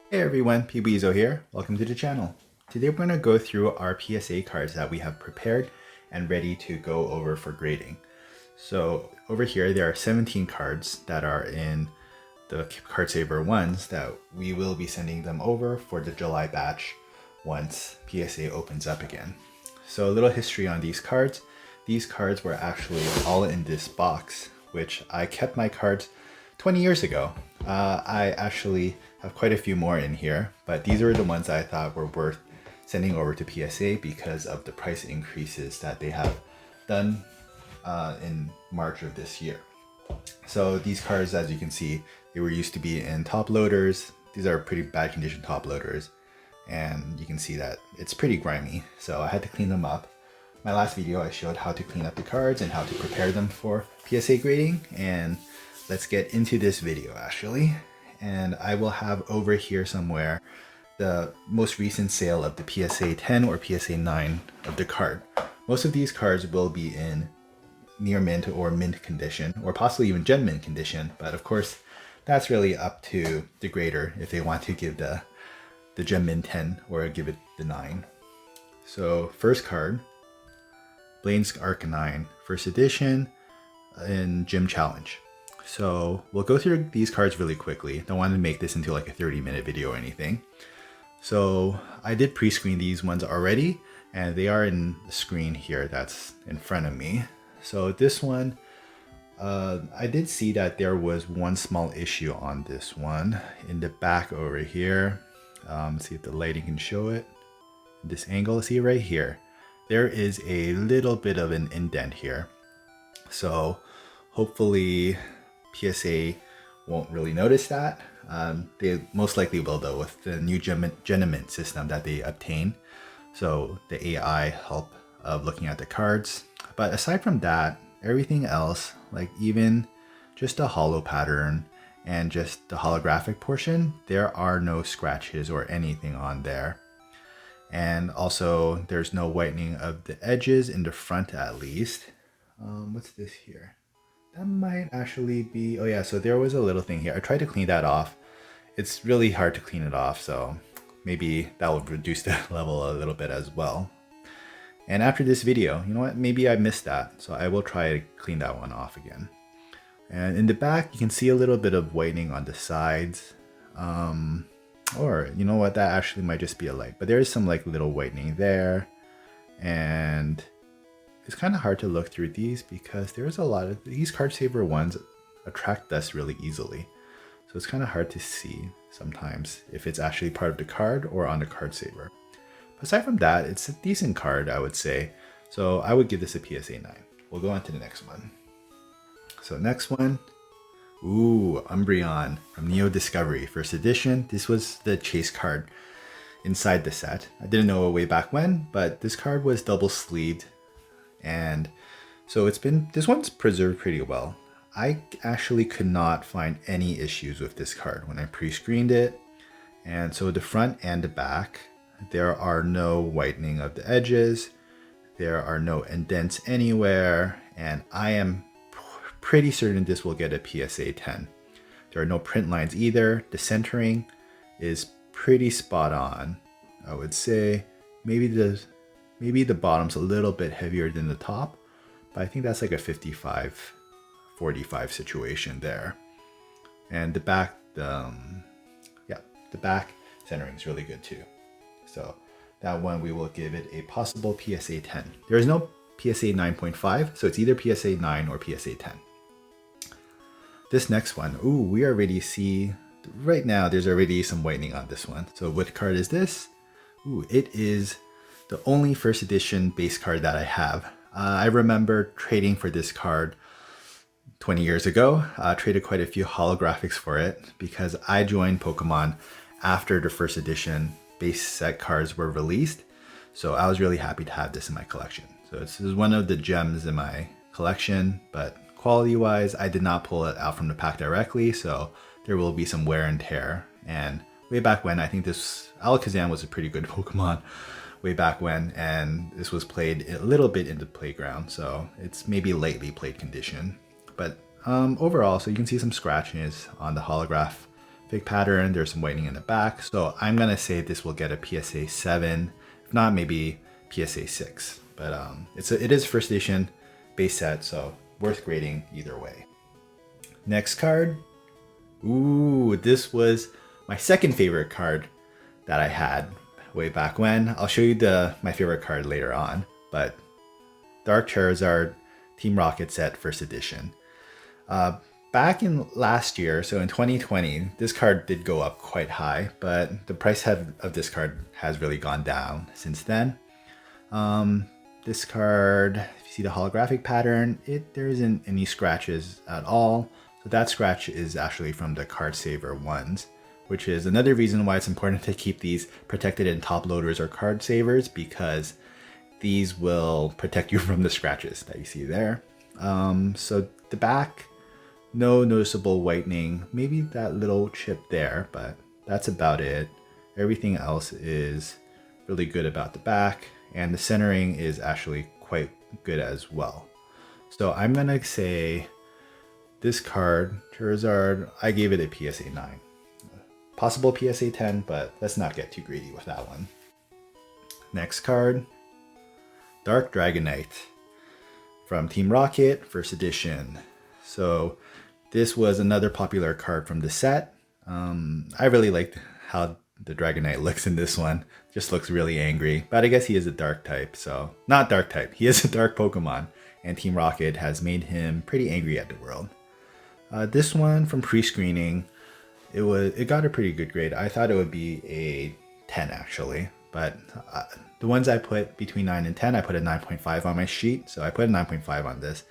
Hey everyone, Pweezo here. Welcome to the channel. Today we're going to go through our PSA cards that we have prepared and ready to go over for grading. So over here there are 17 cards that are in the Card Saver ones that we will be sending them over for the July batch once PSA opens up again. So a little history on these cards. These cards were actually all in this box, which I kept my cards 20 years ago. I actually have quite a few more in here, but these are the ones I thought were worth sending over to PSA because of the price increases that they have done in March of this year. So these cards, as you can see, they were used to be in top loaders. These are pretty bad condition top loaders, and you can see that it's pretty grimy, so I had to clean them up. My last video I showed how to clean up the cards and how to prepare them for PSA grading, and let's get into this video actually. And I will have over here somewhere the most recent sale of the PSA 10 or PSA 9 of the card. Most of these cards will be in near mint or mint condition, or possibly even gem mint condition, but of course that's really up to the grader if they want to give the gem mint 10 or give it the 9. So first card, Blaine's Arcanine, first edition in Gym Challenge. So we'll go through these cards really quickly. Don't want to make this into like a 30-minute video or anything. So I did pre-screen these ones already, and they are in the screen here that's in front of me. So this one, I did see that there was one small issue on this one in the back over here. See if the lighting can show it. This angle, see right here. There is a little bit of an indent here. So hopefully PSA won't really notice that. They most likely will though with the new Genamint system that they obtain. So the AI help of looking at the cards. But aside from that, everything else, like even just the holo pattern and just the holographic portion, there are no scratches or anything on there. And also there's no whitening of the edges in the front at least. What's this here? That might actually be, oh yeah, so there was a little thing here. I tried to clean that off. It's really hard to clean it off, so maybe that will reduce the level a little bit as well. And after this video, you know what, maybe I missed that, so I will try to clean that one off again. And in the back, you can see a little bit of whitening on the sides. Or, you know what, that actually might just be a light, but there is some like little whitening there. And it's kind of hard to look through these because there's a lot of these Card Saver ones attract dust really easily. So it's kind of hard to see sometimes if it's actually part of the card or on the Card Saver. But aside from that, it's a decent card, I would say. So I would give this a PSA 9. We'll go on to the next one. So next one, ooh, Umbreon from Neo Discovery, first edition. This was the chase card inside the set. I didn't know way back when, but this card was double sleeved. And so this one's preserved pretty well. I actually could not find any issues with this card when I pre-screened it. And so the front and the back, there are no whitening of the edges. There are no indents anywhere. And I am pretty certain this will get a PSA 10. There are no print lines either. The centering is pretty spot on. I would say maybe the bottom's a little bit heavier than the top, but I think that's like a 55-45 situation there. And the back, the back centering is really good too. So that one we will give it a possible PSA 10. There is no PSA 9.5, so it's either PSA 9 or PSA 10. This next one, ooh, we already see, right now there's already some whitening on this one. So what card is this? Ooh, it is the only first edition base card that I have. I remember trading for this card 20 years ago. Traded quite a few holographics for it because I joined Pokemon after the first edition base set cards were released. So I was really happy to have this in my collection. So this is one of the gems in my collection, but quality wise, I did not pull it out from the pack directly. So there will be some wear and tear. And way back when, I think this Alakazam was a pretty good Pokemon way back when, and this was played a little bit in the playground, so it's maybe lately played condition. But overall, so you can see some scratches on the holograph holographic pattern. There's some whitening in the back. So I'm going to say this will get a PSA 7, if not maybe PSA 6. But it is first edition base set, so worth grading either way. Next card. Ooh, this was my second favorite card that I had way back when. I'll show you my favorite card later on, but Dark Charizard Team Rocket set first edition. Back in last year, so in 2020, this card did go up quite high, but the price of this card has really gone down since then. This card, if you see the holographic pattern, there isn't any scratches at all. So that scratch is actually from the Card Saver ones, which is another reason why it's important to keep these protected in top loaders or card savers, because these will protect you from the scratches that you see there. So the back, no noticeable whitening, maybe that little chip there, but that's about it. Everything else is really good about the back, and the centering is actually quite good as well. So I'm gonna say this card, Charizard, I gave it a PSA 9. Possible PSA 10, but let's not get too greedy with that one. Next card, Dark Dragonite from Team Rocket, first edition. So this was another popular card from the set. I really liked how the Dragonite looks in this one. Just looks really angry, but I guess he is a dark type, so not dark type. He is a dark Pokemon, and Team Rocket has made him pretty angry at the world. This one from pre-screening, it got a pretty good grade. I thought it would be a 10 actually, but the ones I put between 9 and 10, I put a 9.5 on my sheet, so I put a 9.5 on this.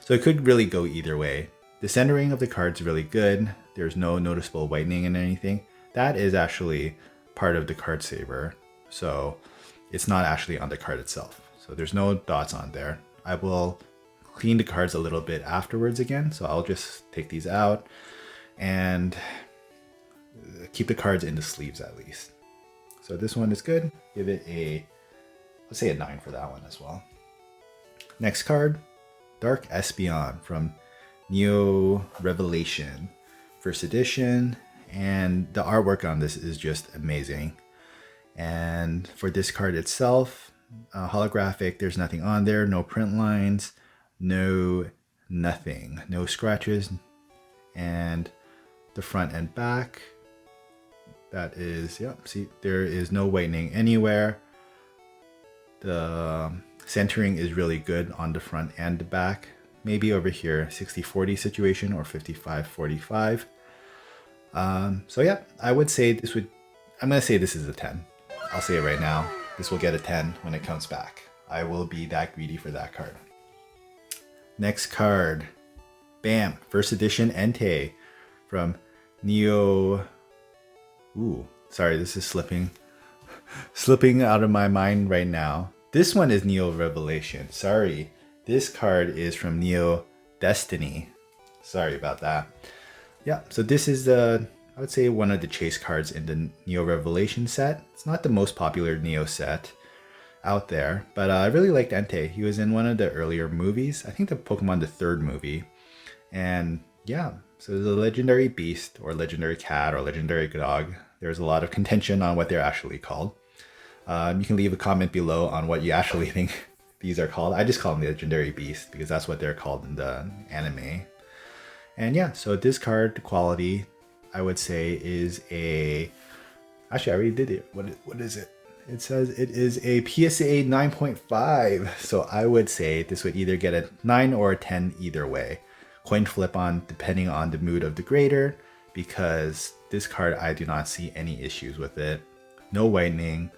So it could really go either way. The centering of the card's really good. There's no noticeable whitening and anything. That is actually part of the card saver, so it's not actually on the card itself. So there's no dots on there. I will clean the cards a little bit afterwards again, so I'll just take these out and keep the cards in the sleeves at least. So this one is good. Give it let's say a 9 for that one as well. Next card, Dark Espeon from Neo Revelation, first edition, and the artwork on this is just amazing. And for this card itself, holographic, there's nothing on there, no print lines, no nothing, no scratches, and the front and back, that is, yep, see, there is no whitening anywhere. The centering is really good on the front and the back. Maybe over here 60-40 situation or 55-45. So yeah, I would say I'm gonna say this is a 10. I'll say it right now. This will get a 10 when it comes back. I will be that greedy for that card. Next card, bam, first edition Entei from Neo. Ooh, sorry, this is slipping out of my mind right now. This one is Neo Revelation. Sorry, this card is from Neo Destiny. Sorry about that. Yeah, so this is I would say one of the chase cards in the Neo Revelation set. It's not the most popular Neo set out there, but I really liked Entei. He was in one of the earlier movies. I think the Pokemon the third movie. And yeah, so the legendary beast or legendary cat or legendary dog. There's a lot of contention on what they're actually called. You can leave a comment below on what you actually think these are called. I just call them the legendary beast because that's what they're called in the anime. And yeah, so this card quality, I would say is actually I already did it. What is it? It says it is a PSA 9.5. So I would say this would either get a 9 or a 10 either way. Coin flip on depending on the mood of the grader, because this card I do not see any issues with it. No whitening.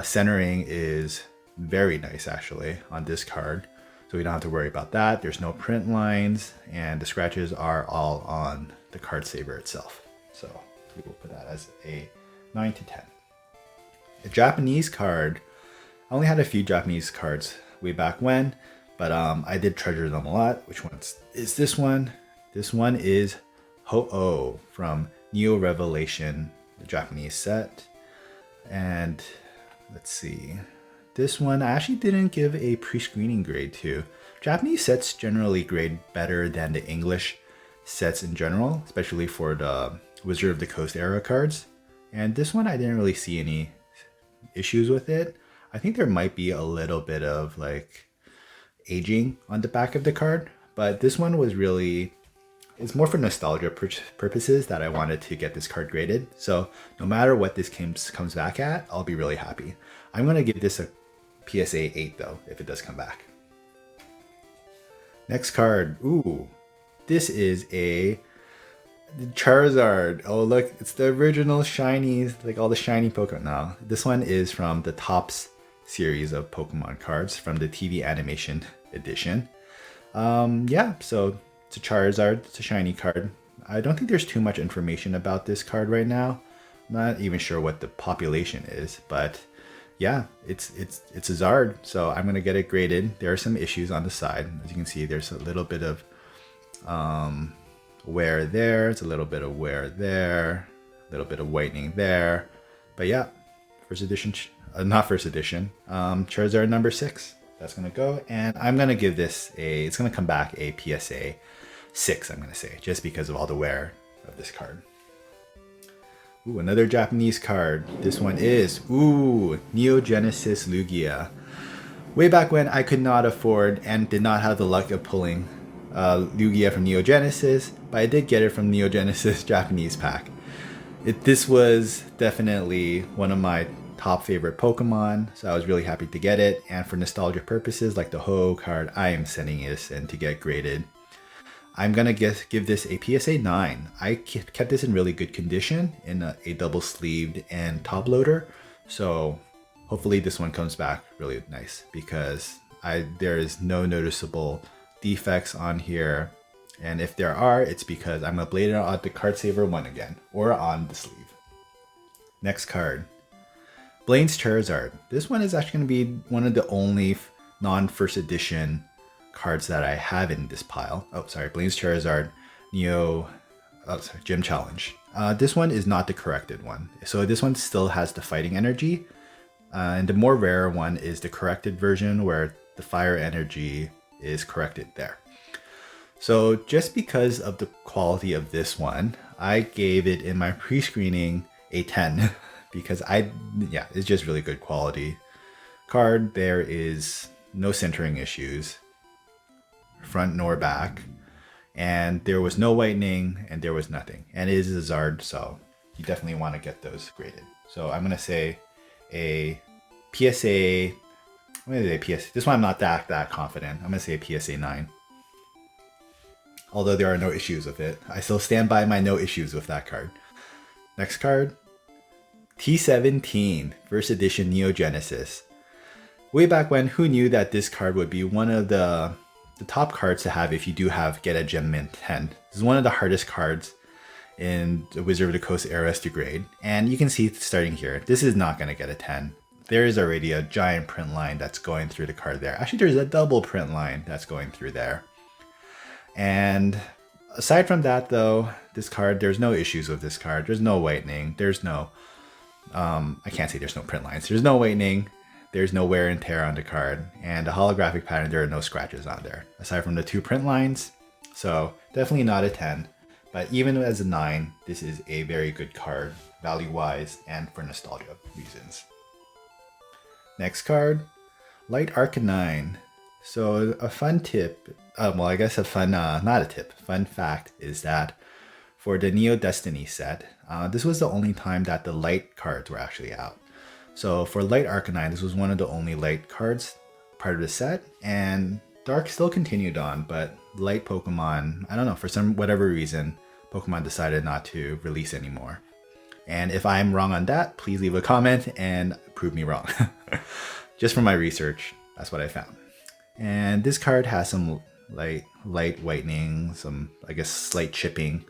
Centering is very nice actually on this card, so we don't have to worry about that. There's no print lines, and the scratches are all on the card saver itself. So we will put that as a 9 to 10. A Japanese card. I only had a few Japanese cards way back when, but I did treasure them a lot. Which one is this one? This one is Ho-Oh from Neo Revelation, the Japanese set. And let's see. This one I actually didn't give a pre-screening grade to. Japanese sets generally grade better than the English sets in general, especially for the Wizard of the Coast era cards. And this one I didn't really see any issues with it. I think there might be a little bit of like aging on the back of the card, but this one was really, it's more for nostalgia purposes that I wanted to get this card graded. So no matter what this comes back at, I'll be really happy. I'm gonna give this a PSA 8 though, if it does come back. Next card, ooh, this is a Charizard. Oh look, it's the original shinies, like all the shiny Pokemon. No, this one is from the Topps series of Pokemon cards from the TV animation edition. Yeah, so it's a Charizard, it's a shiny card. I don't think there's too much information about this card right now. I'm not even sure what the population is, but yeah, it's a Zard, so I'm gonna get it graded. There are some issues on the side. As you can see, there's a little bit of wear there, it's a little bit of wear there, a little bit of whitening there. But yeah, first edition, not first edition, Charizard number 6. That's gonna go, and I'm gonna give this it's gonna come back a PSA 6, I'm gonna say, just because of all the wear of this card. Ooh, another Japanese card. This one is, ooh, Neo Genesis Lugia. Way back when I could not afford and did not have the luck of pulling Lugia from Neo Genesis, but I did get it from Neo Genesis Japanese pack. This was definitely one of my top favorite Pokemon, so I was really happy to get it. And for nostalgia purposes, like the Ho card, I am sending this in to get graded. I'm gonna give this a PSA 9. I kept this in really good condition in a double sleeved and top loader, so hopefully this one comes back really nice, because there is no noticeable defects on here, and if there are, it's because I'm gonna blade it on the Card Saver 1 again, or on the sleeve. Next card, Blaine's Charizard. This one is actually gonna be one of the only non-first edition cards that I have in this pile. Oh, sorry, Blaine's Charizard, Gym Challenge. This one is not the corrected one. So this one still has the fighting energy. And the more rare one is the corrected version where the fire energy is corrected there. So just because of the quality of this one, I gave it in my pre-screening a 10 because it's just really good quality card. There is no centering issues, front nor back, and there was no whitening and there was nothing, and it is a Zard, so you definitely want to get those graded. So I'm gonna say a PSA, this one I'm not that confident. I'm gonna say a PSA 9, although there are no issues with it. I still stand by my no issues with that card. Next card, T17 First Edition Neo Genesis. Way back when, who knew that this card would be one of the top cards to have if you do get a Gem Mint 10. This is one of the hardest cards in the Wizard of the Coast eras to grade. And you can see starting here, this is not going to get a 10. There is already a giant print line that's going through the card there. Actually, there's a double print line that's going through there. And aside from that though, this card, there's no issues with this card. There's no whitening. There's no, I can't say there's no print lines. There's no whitening. There's no wear and tear on the card, and the holographic pattern, there are no scratches on there, aside from the 2 print lines. So definitely not a 10, but even as a 9, this is a very good card, value-wise and for nostalgia reasons. Next card, Light Arcanine. So a fun tip, well I guess a fun, not a tip, fun fact is that for the Neo Destiny set, this was the only time that the light cards were actually out. So for Light Arcanine, this was one of the only light cards part of the set, and Dark still continued on, but light Pokemon, I don't know, for whatever reason, Pokemon decided not to release anymore. And if I'm wrong on that, please leave a comment and prove me wrong. Just from my research, that's what I found. And this card has some light whitening, some, I guess, slight chipping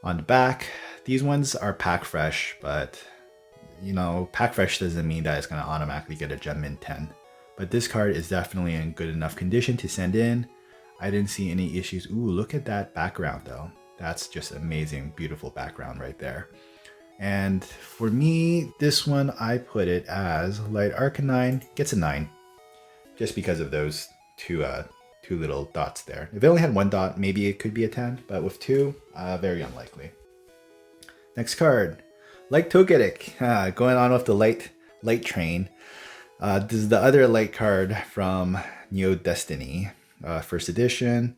on the back. These ones are pack fresh, but you know, pack fresh doesn't mean that it's going to automatically get a Gem Mint 10. But this card is definitely in good enough condition to send in. I didn't see any issues. Ooh, look at that background though. That's just amazing, beautiful background right there. And for me, this one, I put it as Light Arcanine gets a 9. Just because of those two little dots there. If it only had 1 dot, maybe it could be a 10, but with 2, very unlikely. Next card, Light Togetic, going on with the light train. This is the other light card from Neo Destiny, first edition.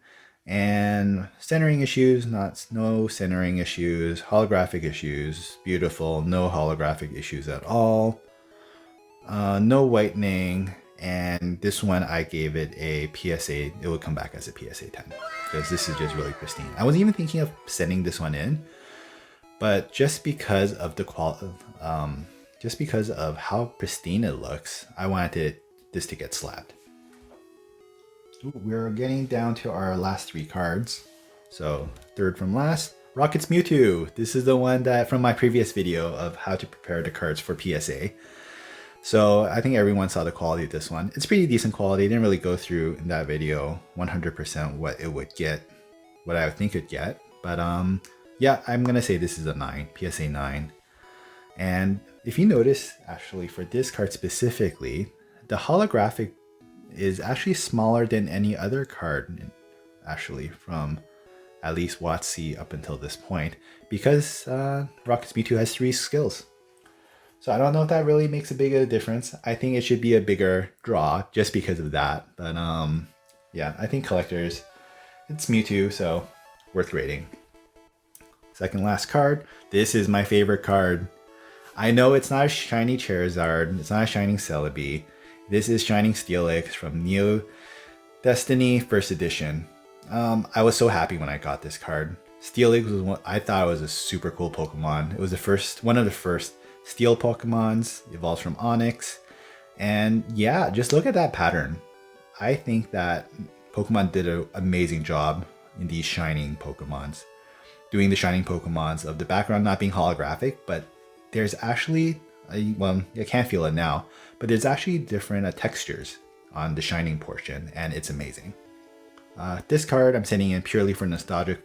And centering issues, no centering issues, holographic issues, beautiful, no holographic issues at all. No whitening, and this one I gave it a PSA, it would come back as a PSA 10, because this is just really pristine. I wasn't even thinking of sending this one in, but just because of the quality, just because of how pristine it looks, I wanted this to get slapped. Ooh, we're getting down to our last 3 cards. So third from last, Rocket's Mewtwo. This is the one that from my previous video of how to prepare the cards for PSA. So I think everyone saw the quality of this one. It's pretty decent quality. I didn't really go through in that video 100% what it would get, what I would think it'd get. But yeah, I'm gonna say this is a 9, PSA 9. And if you notice, actually for this card specifically, the holographic is actually smaller than any other card, actually, from at least WotC up until this point, because Rocket's Mewtwo has 3 skills. So I don't know if that really makes a big of a difference. I think it should be a bigger draw just because of that. But yeah, I think collectors, it's Mewtwo, so worth rating. Second last card. This is my favorite card. I know it's not a shiny Charizard, it's not a shining Celebi. This is Shining Steelix from Neo Destiny First Edition. I was so happy when I got this card. Steelix was one, I thought it was a super cool Pokemon. It was one of the first Steel Pokemons, evolves from Onix. And yeah, just look at that pattern. I think that Pokemon did an amazing job in these shining Pokemons. Doing the shining Pokemons of the background not being holographic, but there's actually, well, I can't feel it now, but there's actually different textures on the shining portion, and it's amazing. This card I'm sending in purely for nostalgic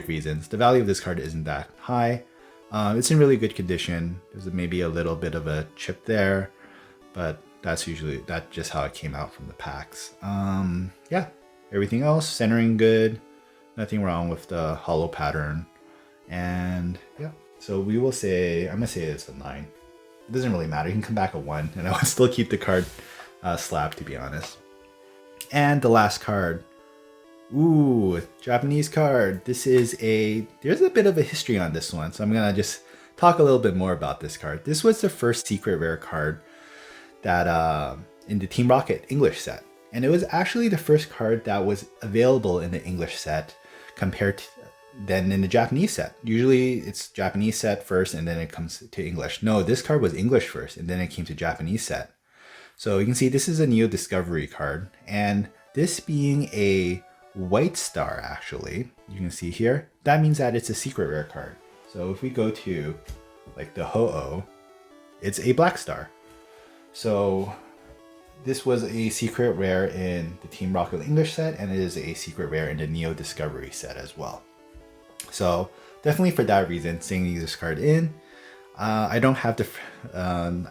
reasons. The value of this card isn't that high. It's in really good condition. There's maybe a little bit of a chip there, but that's just how it came out from the packs. Yeah, everything else, centering good, nothing wrong with the hollow pattern, and yeah. So we will say, I'm gonna say it's a 9. It doesn't really matter. You can come back a 1, and I would still keep the card slapped, to be honest. And the last card. Ooh, Japanese card. This is there's a bit of a history on this one, so I'm gonna just talk a little bit more about this card. This was the first secret rare card that in the Team Rocket English set. And it was actually the first card that was available in the English set compared to then in the Japanese set. Usually it's Japanese set first and then it comes to English. No, this card was English first and then it came to Japanese set. So you can see this is a Neo Discovery card, and this being a white star, actually, you can see here, that means that it's a secret rare card. So if we go to like the Ho-Oh, it's a black star. So this was a secret rare in the Team Rocket English set, and it is a secret rare in the Neo Discovery set as well. So definitely for that reason, sending this card in. I don't have the,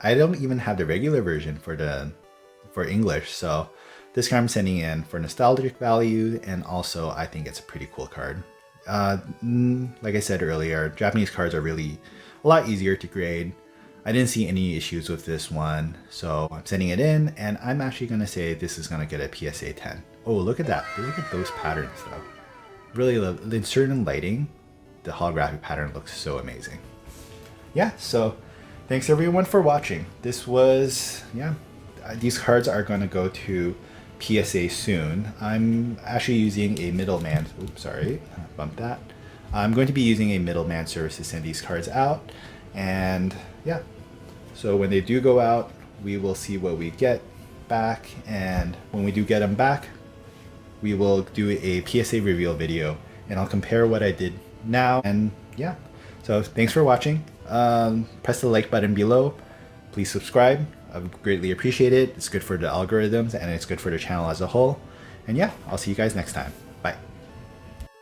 I don't even have the regular version for English. So this card I'm sending in for nostalgic value, and also I think it's a pretty cool card. Like I said earlier, Japanese cards are really a lot easier to grade. I didn't see any issues with this one, so I'm sending it in, and I'm actually going to say this is going to get a PSA 10. Oh, look at that. Look at those patterns though. Really love the certain lighting. The holographic pattern looks so amazing. Yeah, so thanks everyone for watching. This was, yeah, these cards are going to go to PSA soon. I'm actually using a middleman. Oops, sorry, bumped that. I'm going to be using a middleman service to send these cards out, and yeah, so when they do go out, we will see what we get back, and when we do get them back, we will do a PSA reveal video, and I'll compare what I did now. And yeah, so thanks for watching. Press the like button below. Please subscribe. I would greatly appreciate it. It's good for the algorithms, and it's good for the channel as a whole. And yeah, I'll see you guys next time.